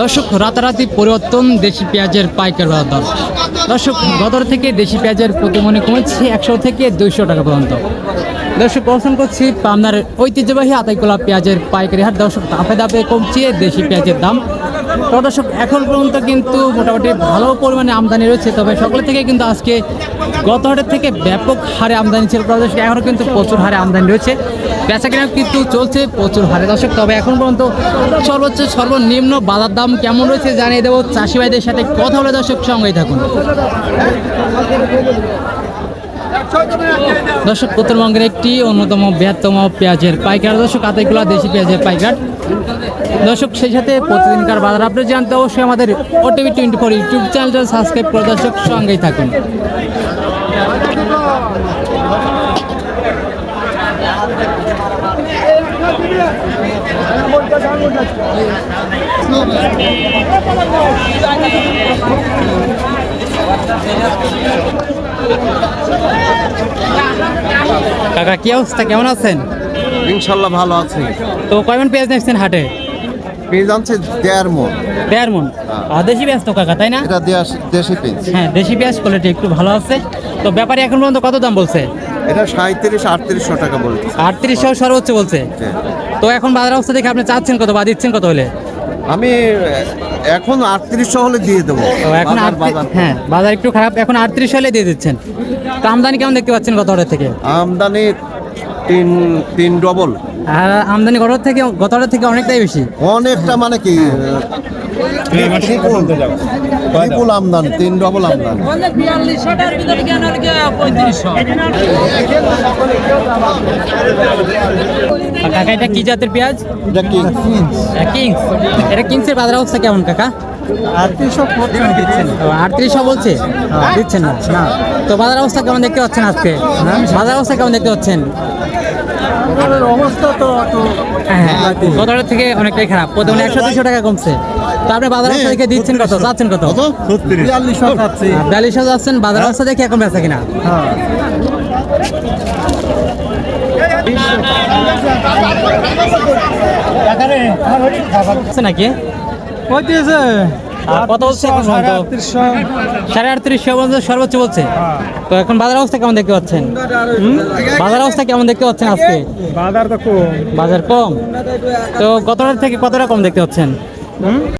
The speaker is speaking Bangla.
দর্শক, রাতারাতি পরিবর্তন দেশি পেঁয়াজের পাইকারি বাজার দর। দর্শক, গত থেকে দেশি পেঁয়াজের প্রতিমণে কমেছে 100 থেকে 200 টাকা পর্যন্ত। দর্শক, অবস্থান করছি পাবনার ঐতিহ্যবাহী আতাইকুলা পেঁয়াজের পাইকারি হাট। দর্শক, ধাপে ধাপে কমছে দেশি পেঁয়াজের দাম। তো দর্শক, এখন পর্যন্ত কিন্তু মোটামুটি ভালো পরিমাণে আমদানি রয়েছে, তবে সকলে থেকে কিন্তু আজকে গত হাটের থেকে ব্যাপক হারে আমদানি ছিল। দর্শক, এখনও কিন্তু প্রচুর হারে আমদানি রয়েছে, বেচা কেনা কিন্তু চলছে প্রচুর হারে। দর্শক, তবে এখন পর্যন্ত সর্বোচ্চ সর্বনিম্ন বাজার দাম কেমন রয়েছে জানিয়ে দেবো চাষি ভাইদের সাথে কথা বলে। দর্শক, সঙ্গেই থাকুন। দর্শক, উত্তরবঙ্গের একটি অন্যতম বৃহত্তম পেঁয়াজের পাইকার দর্শক আতাইকুলা দেশি পেঁয়াজের পাইকার। দর্শক, সেই সাথে প্রতিদিনকার বাজার আপনি জানতে অবশ্যই আমাদের OTV 24 ইউটিউব চ্যানেলটা সাবস্ক্রাইব করে দর্শক সঙ্গেই থাকুন। কাকা, কি অবস্থা, কেমন আছেন? ইনশাল্লাহ ভালো আছি। তো কয়মন পেঁয়াজ নিচ্ছেন হাটে? পেঁয়াজ আনছে 1.5 মণ। 1.5 মণ। দেশি পেঁয়াজ তো কাকা, তাই না? এটা দেশি পেঁয়াজ। হ্যাঁ, দেশি পেঁয়াজ কোয়ালিটি একটু ভালো আছে। তো ব্যাপারী এখন পর্যন্ত কত দাম বলছে? এটা 37-3800 টাকা বলছে। 3800 সর্বোচ্চ বলছে। তো এখন বাজার অবস্থা দেখে আপনি চাচ্ছেন কত বা দিচ্ছেন কত হলে? আমি এখন 3800 হলে দিয়ে দেবো। এখন হ্যাঁ, বাজার একটু খারাপ, এখন 3800 হলে দিয়ে দিচ্ছেন। তো আমদানি কেমন দেখতে পাচ্ছেন গত হাটের থেকে? আমদানি তিন ডবল। আর আমদানি গত হাটের থেকে অনেকটাই বেশি। অনেকটা মানে কি বিপুল আমদানি, 3 ডবল আমদানি। কাকা, এটা কি জাতের পেঁয়াজ? এটা কি কিংস। এটা কিংসের বাজার অবস্থা কেমন কাকা? 3800 বলছে, দিচ্ছেন না। তো বাজার অবস্থা কেমন দেখতে পাচ্ছেন আজকে? বাজার অবস্থা কেমন দেখতে পাচ্ছেন? অবস্থা তো গত হাটের থেকে অনেকটাই খারাপ, প্রথমে 100-200 টাকা কমছে। তো আপনি বাজার অবস্থা দেখে দিচ্ছেন কত, চাচ্ছেন কত? 4200 যাচ্ছেন। বাজার অবস্থা দেখে এখন বেচা কিনা নাকি কত বলছে? 3850 সর্বোচ্চ বলছে। তো এখন বাজার অবস্থা কেমন দেখতে পাচ্ছেন? বাজার অবস্থা কেমন দেখতে পাচ্ছেন আজকে? বাজার কম। তো গত থেকে কতটা কম দেখতে পাচ্ছেন?